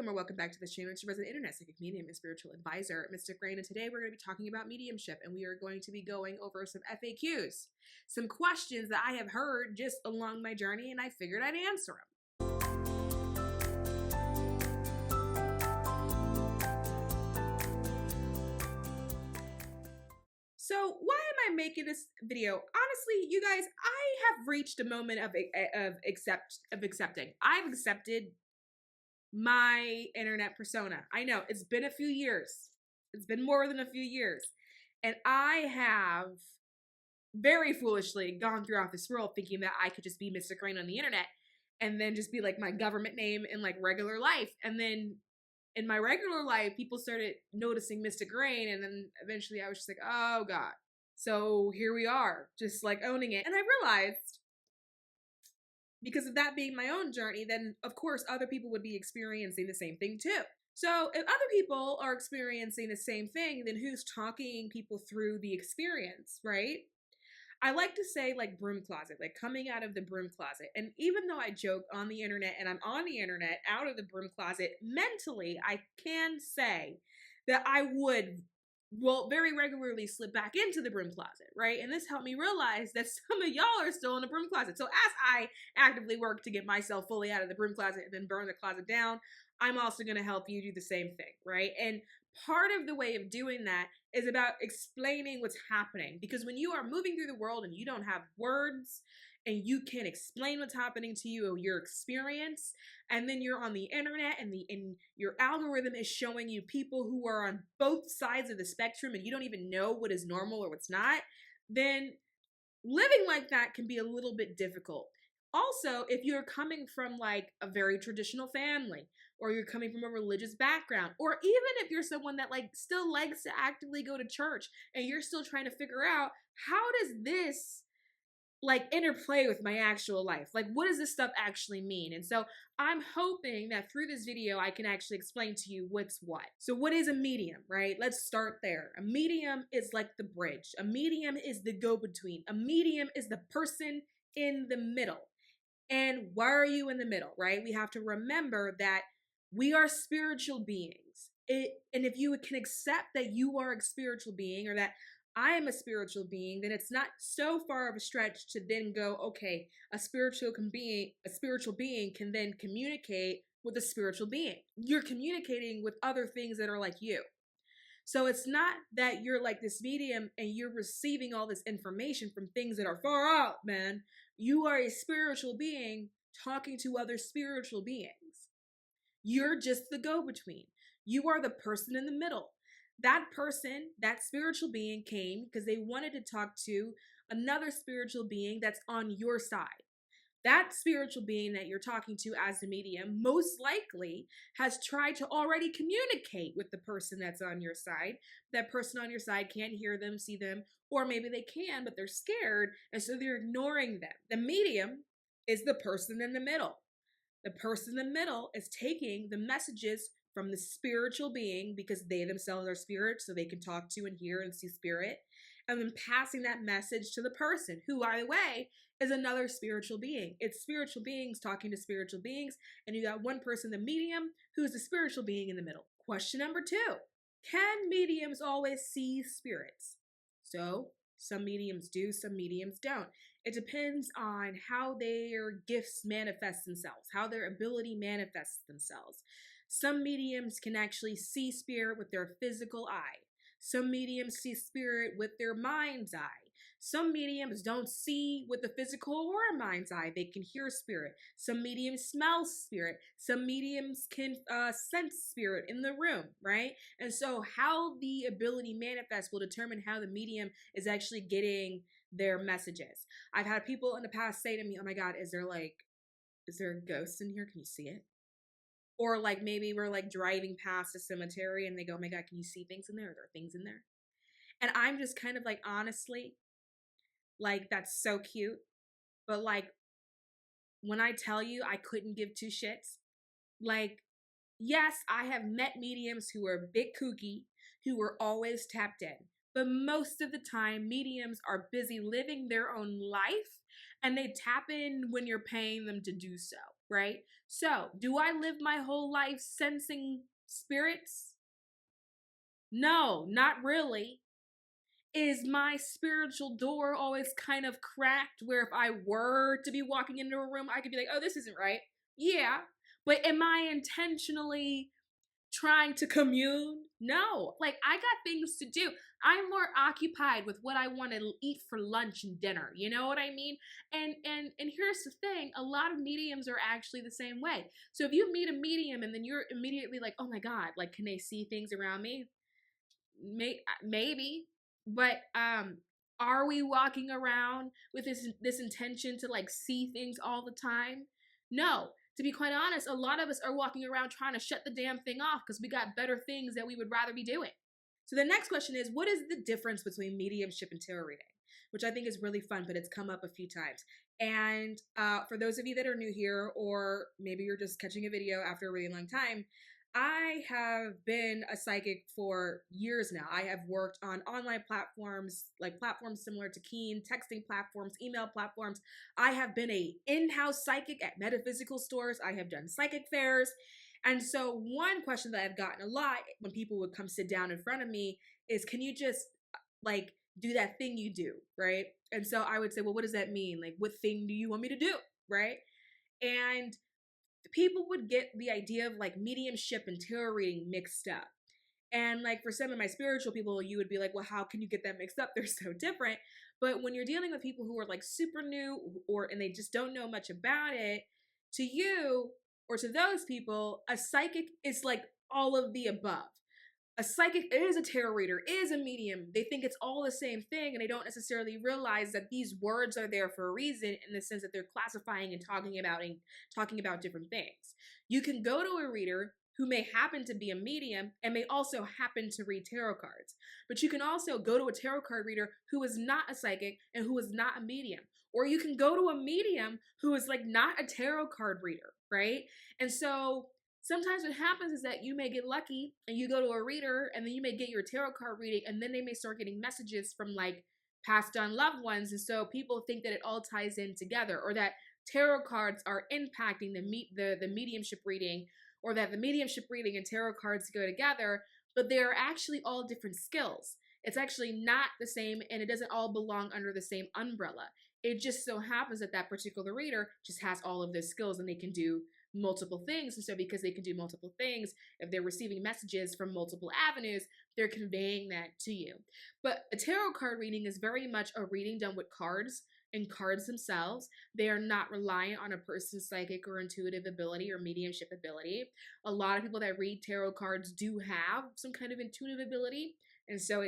or welcome back to the channel. It's your resident internet psychic medium and spiritual advisor, Mystic Rain, and today we're going to be talking about mediumship, and we are going to be going over some FAQs, some questions that I have heard just along my journey, and I figured I'd answer them. So why am I making this video? Honestly, you guys, I have reached a moment of accepting. I've accepted my internet persona. I know it's been a few years. It's been more than a few years. And I have very foolishly gone throughout this world thinking that I could just be Mystic Rain on the internet and then just be like my government name in like regular life. And then in my regular life, people started noticing Mystic Rain, and then eventually I was just like, oh God. So here we are, just like owning it. And I realized, because of that being my own journey, then of course other people would be experiencing the same thing too. So if other people are experiencing the same thing, then who's talking people through the experience, right? I like to say like broom closet, like coming out of the broom closet. And even though I joke on the internet and I'm on the internet out of the broom closet, mentally I can say that I would very regularly slip back into the broom closet, right? And this helped me realize that some of y'all are still in the broom closet. So as I actively work to get myself fully out of the broom closet and then burn the closet down, I'm also going to help you do the same thing, right? And part of the way of doing that is about explaining what's happening. Because when you are moving through the world and you don't have words and you can explain what's happening to you or your experience, and then you're on the internet and your algorithm is showing you people who are on both sides of the spectrum and you don't even know what is normal or what's not, then living like that can be a little bit difficult. Also, if you're coming from like a very traditional family, or you're coming from a religious background, or even if you're someone that like still likes to actively go to church and you're still trying to figure out, how does this like interplay with my actual life? Like, what does this stuff actually mean? And so I'm hoping that through this video, I can actually explain to you what's what. So what is a medium, right? Let's start there. A medium is like the bridge. A medium is the go-between. A medium is the person in the middle. And why are you in the middle, right? We have to remember that we are spiritual beings. And if you can accept that you are a spiritual being, or that I am a spiritual being, then it's not so far of a stretch to then go, okay, a spiritual being can then communicate with a spiritual being. You're communicating with other things that are like you. So it's not that you're like this medium and you're receiving all this information from things that are far out, man. You are a spiritual being talking to other spiritual beings. You're just the go-between. You are the person in the middle. That person, that spiritual being came because they wanted to talk to another spiritual being that's on your side. That spiritual being that you're talking to as a medium most likely has tried to already communicate with the person that's on your side. That person on your side can't hear them, see them, or maybe they can, but they're scared, and so they're ignoring them. The medium is the person in the middle. The person in the middle is taking the messages from the spiritual being, because they themselves are spirit, so they can talk to and hear and see spirit, and then passing that message to the person, who, by the way, is another spiritual being. It's spiritual beings talking to spiritual beings, and you got one person, the medium, who's the spiritual being in the middle. Question number 2. Can mediums always see spirits? So some mediums do, some mediums don't. It depends on how their gifts manifest themselves, how their ability manifests themselves. Some mediums can actually see spirit with their physical eye. Some mediums see spirit with their mind's eye. Some mediums don't see with the physical or mind's eye. They can hear spirit. Some mediums smell spirit. Some mediums can sense spirit in the room, right? And so how the ability manifests will determine how the medium is actually getting their messages. I've had people in the past say to me, oh my God, is there a ghost in here? Can you see it? Or like maybe we're like driving past a cemetery and they go, oh my God, can you see things in there? Are there things in there? And I'm just kind of like, honestly, like, that's so cute. But like, when I tell you I couldn't give two shits, like, yes, I have met mediums who are a bit kooky, who were always tapped in. But most of the time, mediums are busy living their own life, and they tap in when you're paying them to do so. right? So, do I live my whole life sensing spirits? No, not really. Is my spiritual door always kind of cracked where if I were to be walking into a room, I could be like, oh, this isn't right? Yeah. But am I intentionally trying to commune? No. Like, I got things to do. I'm more occupied with what I want to eat for lunch and dinner. You know what I mean? And here's the thing, a lot of mediums are actually the same way. So if you meet a medium and then you're immediately like, oh my God, like, can they see things around me? Maybe, but are we walking around with this intention to like see things all the time? No. To be quite honest, a lot of us are walking around trying to shut the damn thing off because we got better things that we would rather be doing. So the next question is, what is the difference between mediumship and tarot reading? Which I think is really fun, but it's come up a few times. And for those of you that are new here, or maybe you're just catching a video after a really long time, I have been a psychic for years now. I have worked on online platforms, like platforms similar to Keen, texting platforms, email platforms. I have been a in-house psychic at metaphysical stores. I have done psychic fairs. And so one question that I've gotten a lot when people would come sit down in front of me is, can you just like do that thing you do, right? And so I would say, well, what does that mean? Like, what thing do you want me to do, right? And people would get the idea of like mediumship and tarot reading mixed up. And like for some of my spiritual people, you would be like, well, how can you get that mixed up? They're so different. But when you're dealing with people who are like super new and they just don't know much about it, to you or to those people, a psychic is like all of the above. A psychic is a tarot reader, is a medium. They think it's all the same thing, and they don't necessarily realize that these words are there for a reason, in the sense that they're classifying and talking about different things. You can go to a reader who may happen to be a medium and may also happen to read tarot cards. But you can also go to a tarot card reader who is not a psychic and who is not a medium. Or you can go to a medium who is like not a tarot card reader, right? And so sometimes what happens is that you may get lucky and you go to a reader and then you may get your tarot card reading, and then they may start getting messages from like passed on loved ones. And so people think that it all ties in together, or that tarot cards are impacting the mediumship reading, or that the mediumship reading and tarot cards go together, but they're actually all different skills. It's actually not the same, and it doesn't all belong under the same umbrella. It just so happens that that particular reader just has all of those skills and they can do multiple things. And so because they can do multiple things, if they're receiving messages from multiple avenues, they're conveying that to you. But a tarot card reading is very much a reading done with cards and cards themselves. They are not reliant on a person's psychic or intuitive ability or mediumship ability. A lot of people that read tarot cards do have some kind of intuitive ability, and so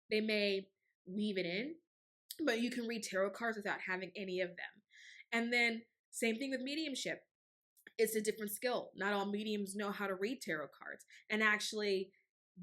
they may weave it in, but you can read tarot cards without having any of them. And then same thing with mediumship. It's a different skill. Not all mediums know how to read tarot cards. And actually,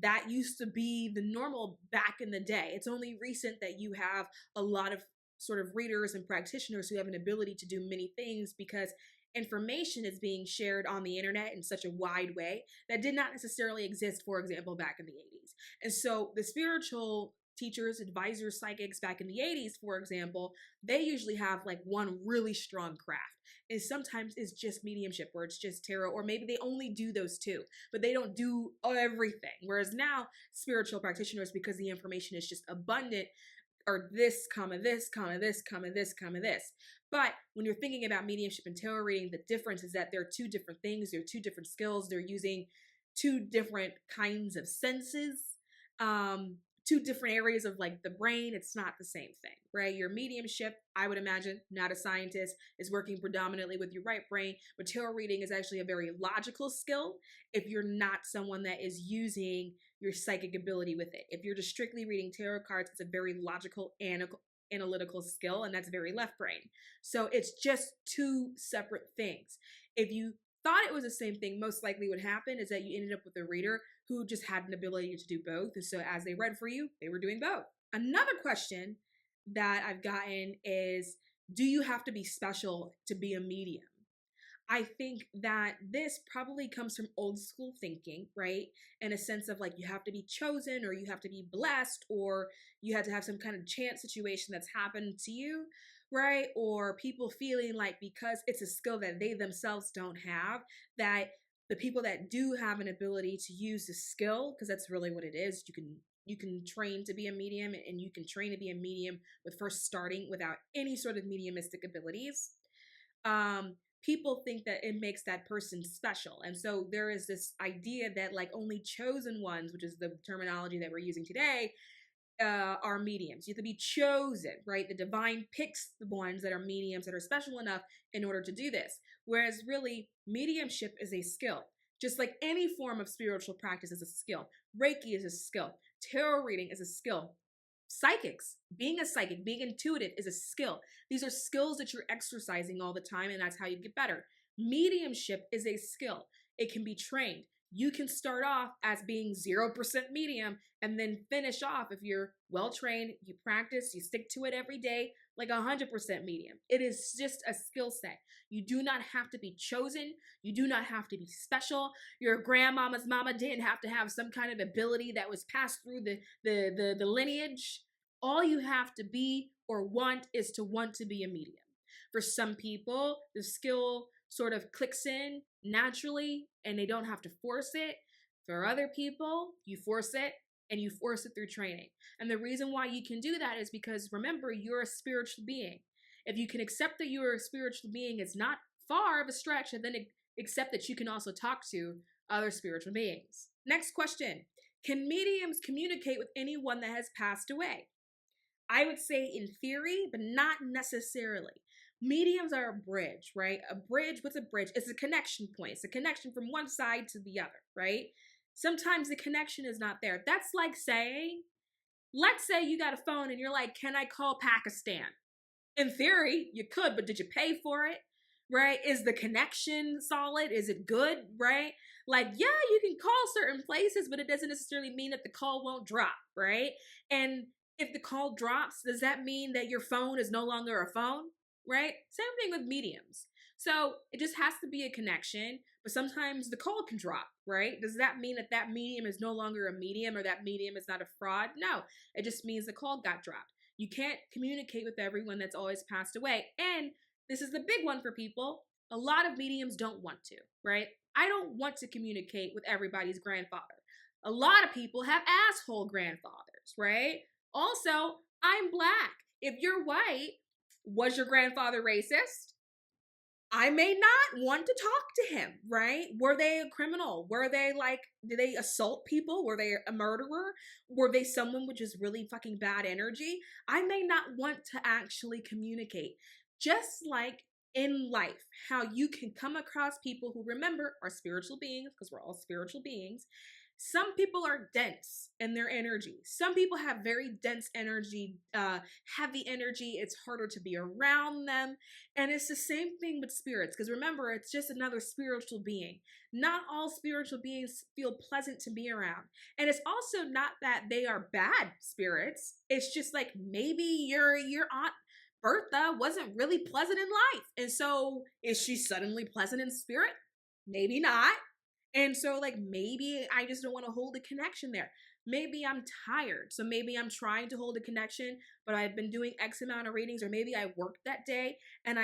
that used to be the normal back in the day. It's only recent that you have a lot of sort of readers and practitioners who have an ability to do many things, because information is being shared on the internet in such a wide way that did not necessarily exist, for example, back in the 80s. And so the spiritual teachers, advisors, psychics back in the 80s, for example, they usually have like one really strong craft. And sometimes it's just mediumship, where it's just tarot, or maybe they only do those two, but they don't do everything. Whereas now, spiritual practitioners, because the information is just abundant, are this, comma, this, comma, this, comma, this, comma, this. But when you're thinking about mediumship and tarot reading, the difference is that they're two different things. They're two different skills. They're using two different kinds of senses, two different areas of like the brain. It's not the same thing, right? Your mediumship, I would imagine, not a scientist, is working predominantly with your right brain, but tarot reading is actually a very logical skill if you're not someone that is using your psychic ability with it. If you're just strictly reading tarot cards, it's a very logical, analytical skill, and that's very left brain. So it's just two separate things. If you thought it was the same thing, most likely what happened is that you ended up with a reader who just had an ability to do both. And so as they read for you, they were doing both. Another question that I've gotten is, do you have to be special to be a medium? I think that this probably comes from old school thinking, right? In a sense of like, you have to be chosen, or you have to be blessed, or you had to have some kind of chance situation that's happened to you. right? Or people feeling like because it's a skill that they themselves don't have, that the people that do have an ability to use the skill, because that's really what it is, you can train to be a medium, and you can train to be a medium with first starting without any sort of mediumistic abilities. People think that it makes that person special. And so there is this idea that like only chosen ones, which is the terminology that we're using today, are mediums. You have to be chosen, right? The divine picks the ones that are mediums that are special enough in order to do this. Whereas really, mediumship is a skill. Just like any form of spiritual practice is a skill. Reiki is a skill. Tarot reading is a skill. Psychics, being a psychic, being intuitive is a skill. These are skills that you're exercising all the time, and that's how you get better. Mediumship is a skill. It can be trained. You can start off as being 0% medium and then finish off, if you're well trained, you practice, you stick to it every day, like 100% medium. It is just a skill set. You do not have to be chosen. You do not have to be special. Your grandmama's mama didn't have to have some kind of ability that was passed through the lineage. All you have to be or want is to want to be a medium. For some people, the skill sort of clicks in naturally and they don't have to force it. For other people, you force it, and you force it through training. And the reason why you can do that is because, remember, you're a spiritual being. If you can accept that you're a spiritual being, it's not far of a stretch, and then accept that you can also talk to other spiritual beings. Next question. Can mediums communicate with anyone that has passed away? I would say in theory, but not necessarily. Mediums are a bridge, right? A bridge, what's a bridge? It's a connection point. It's a connection from one side to the other, right? Sometimes the connection is not there. That's like saying, let's say you got a phone and you're like, can I call Pakistan? In theory, you could, but did you pay for it? Right? Is the connection solid? Is it good? Right? Like, yeah, you can call certain places, but it doesn't necessarily mean that the call won't drop, right? And if the call drops, does that mean that your phone is no longer a phone? Right? Same thing with mediums. So it just has to be a connection, but sometimes the call can drop, right? Does that mean that that medium is no longer a medium or that medium is not a fraud? No, it just means the call got dropped. You can't communicate with everyone that's always passed away. And this is the big one for people. A lot of mediums don't want to, right? I don't want to communicate with everybody's grandfather. A lot of people have asshole grandfathers, right? Also, I'm black. If you're white, was your grandfather racist? I may not want to talk to him, right? Were they a criminal? Were they like, did they assault people? Were they a murderer? Were they someone with just really fucking bad energy? I may not want to actually communicate. Just like in life, how you can come across people who, remember, are spiritual beings, because we're all spiritual beings. Some people are dense in their energy. Some people have very dense energy, heavy energy. It's harder to be around them. And it's the same thing with spirits, because remember, it's just another spiritual being. Not all spiritual beings feel pleasant to be around. And it's also not that they are bad spirits. It's just like maybe your aunt Bertha wasn't really pleasant in life. And so is she suddenly pleasant in spirit? Maybe not. And so, like, maybe I just don't want to hold a connection there. Maybe I'm tired. So maybe I'm trying to hold a connection, but I've been doing X amount of readings, or maybe I worked that day and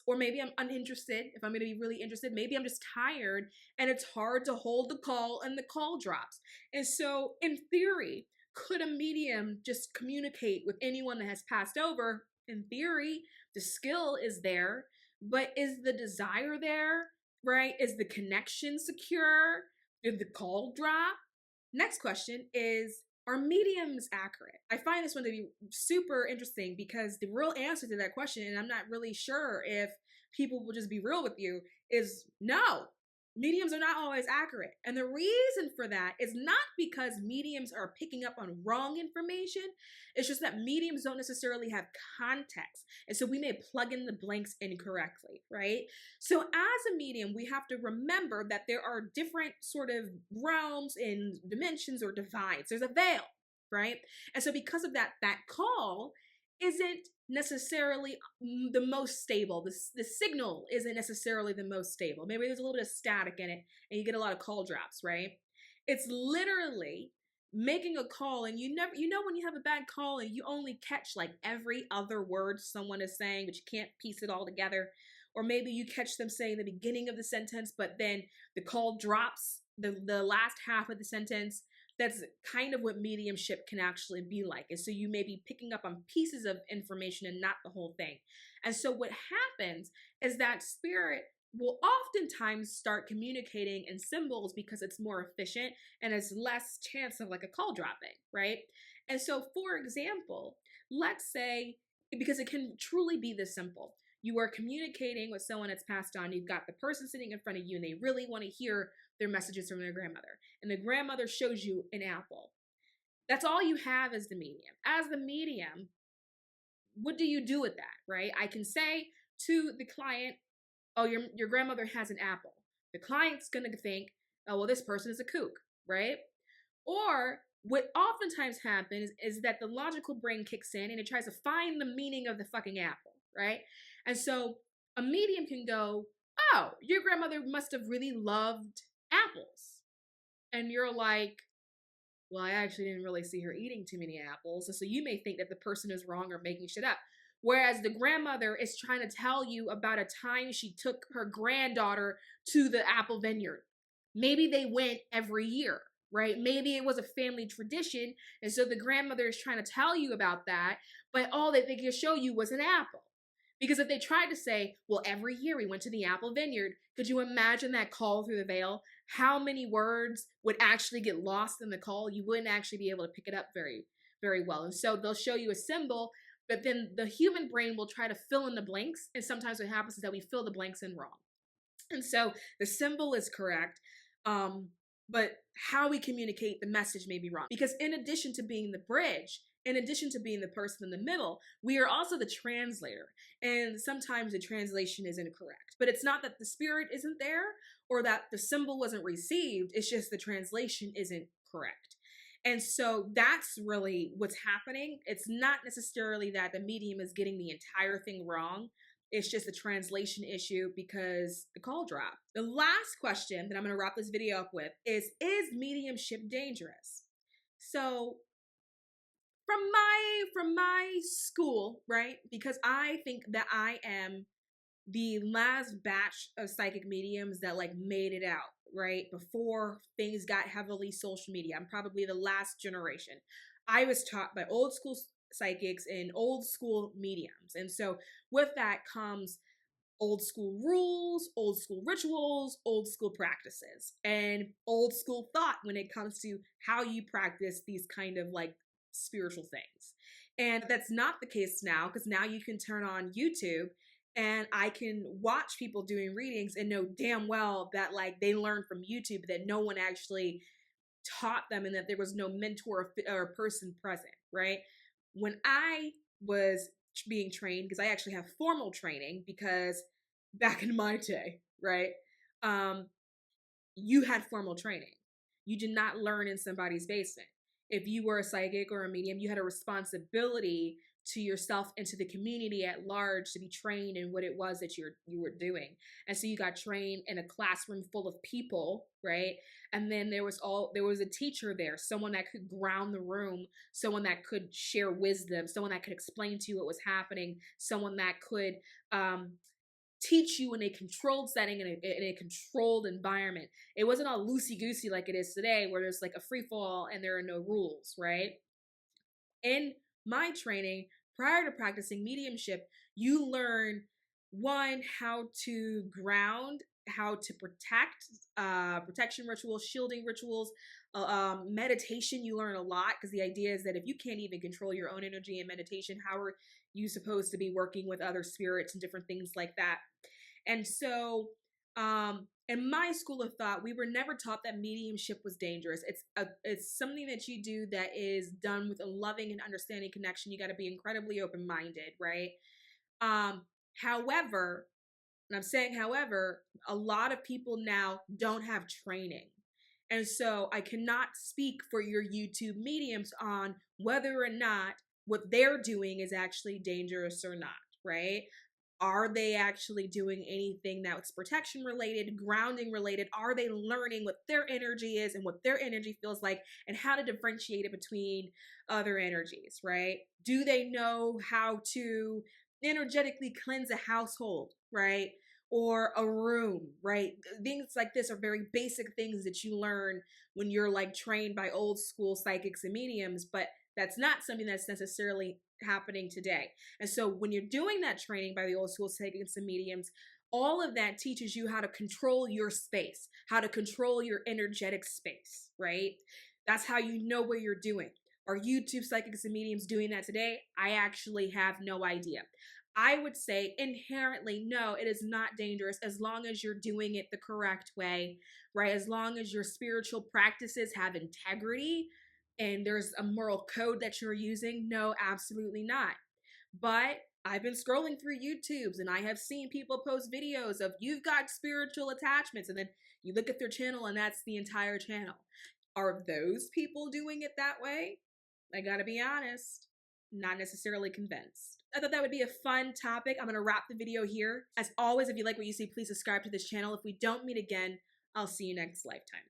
or maybe I'm uninterested. If I'm going to be really interested, maybe I'm just tired and it's hard to hold the call and the call drops. And so, in theory, could a medium just communicate with anyone that has passed over? In theory, the skill is there, but is the desire there? Right? Is the connection secure? Did the call drop? Next question is, are mediums accurate? I find this one to be super interesting because the real answer to that question, and I'm not really sure if people will just be real with you, is no. Mediums are not always accurate. And the reason for that is not because mediums are picking up on wrong information. It's just that mediums don't necessarily have context. And so we may plug in the blanks incorrectly, right? So as a medium, we have to remember that there are different sort of realms and dimensions or divides. There's a veil, right? And so because of that, that call isn't necessarily the most stable. The signal isn't necessarily the most stable. Maybe there's a little bit of static in it and you get a lot of call drops, right? It's literally making a call and you know when you have a bad call and you only catch like every other word someone is saying, but you can't piece it all together. Or maybe you catch them saying the beginning of the sentence, but then the call drops the last half of the sentence. That's kind of what mediumship can actually be like. And so you may be picking up on pieces of information and not the whole thing. And so what happens is that spirit will oftentimes start communicating in symbols because it's more efficient and has less chance of like a call dropping, right? And so, for example, let's say, because it can truly be this simple. You are communicating with someone that's passed on. You've got the person sitting in front of you and they really want to hear their messages from their grandmother. And the grandmother shows you an apple. That's all you have as the medium. As the medium, what do you do with that, right? I can say to the client, oh, your grandmother has an apple. The client's going to think, oh, well, this person is a kook, right? Or what oftentimes happens is that the logical brain kicks in and it tries to find the meaning of the fucking apple, right? And so a medium can go, oh, your grandmother must have really loved apples. And you're like, well, I actually didn't really see her eating too many apples. And so you may think that the person is wrong or making shit up. Whereas the grandmother is trying to tell you about a time she took her granddaughter to the apple vineyard. Maybe they went every year, right? Maybe it was a family tradition. And so the grandmother is trying to tell you about that. But all that they could show you was an apple. Because if they tried to say, well, every year we went to the apple vineyard, could you imagine that call through the veil? How many words would actually get lost in the call? You wouldn't actually be able to pick it up very, very well. And so they'll show you a symbol, but then the human brain will try to fill in the blanks. And sometimes what happens is that we fill the blanks in wrong. And so the symbol is correct, but how we communicate the message may be wrong. Because in addition to being the bridge, in addition to being the person in the middle, we are also the translator. And sometimes the translation is incorrect. But it's not that the spirit isn't there or that the symbol wasn't received. It's just the translation isn't correct. And so that's really what's happening. It's not necessarily that the medium is getting the entire thing wrong. It's just a translation issue because the call dropped. The last question that I'm going to wrap this video up with is mediumship dangerous? So from my school, right? Because I think that I am the last batch of psychic mediums that like made it out, right? Before things got heavily social media. I'm probably the last generation. I was taught by old school psychics and old school mediums. And so with that comes old school rules, old school rituals, old school practices, and old school thought when it comes to how you practice these kind of like spiritual things. And that's not the case now, because now you can turn on YouTube and I can watch people doing readings and know damn well that like they learned from YouTube, that no one actually taught them and that there was no mentor or person present, right? When I was being trained, because I actually have formal training, because back in my day, right, you had formal training. You did not learn in somebody's basement. If you were a psychic or a medium, you had a responsibility to yourself and to the community at large to be trained in what it was that you were doing. And so you got trained in a classroom full of people, right? And then there was a teacher there, someone that could ground the room, someone that could share wisdom, someone that could explain to you what was happening, someone that could teach you in a controlled setting, in a controlled environment. It wasn't all loosey-goosey like it is today, where there's like a free fall and there are no rules, right? In my training, prior to practicing mediumship, you learn, one, how to ground, how to protect, protection rituals, shielding rituals, meditation. You learn a lot, because the idea is that if you can't even control your own energy in meditation, how are you supposed to be working with other spirits and different things like that? And so in my school of thought, we were never taught that mediumship was dangerous. It's something that you do that is done with a loving and understanding connection. You got to be incredibly open-minded, right? However, and I'm saying however, a lot of people now don't have training. And so I cannot speak for your YouTube mediums on whether or not what they're doing is actually dangerous or not, right? Are they actually doing anything that's protection related, grounding related? Are they learning what their energy is and what their energy feels like and how to differentiate it between other energies, right? Do they know how to energetically cleanse a household, right? Or a room, right? Things like this are very basic things that you learn when you're like trained by old school psychics and mediums, but that's not something that's necessarily happening today. And so when you're doing that training by the old school psychics and mediums, all of that teaches you how to control your space, how to control your energetic space, right? That's how you know what you're doing. Are YouTube psychics and mediums doing that today? I actually have no idea. I would say inherently, no, it is not dangerous as long as you're doing it the correct way, right? As long as your spiritual practices have integrity and there's a moral code that you're using, no, absolutely not. But I've been scrolling through YouTubes and I have seen people post videos of you've got spiritual attachments, and then you look at their channel and that's the entire channel. Are those people doing it that way? I gotta be honest, not necessarily convinced. I thought that would be a fun topic. I'm gonna wrap the video here. As always, if you like what you see, please subscribe to this channel. If we don't meet again, I'll see you next lifetime.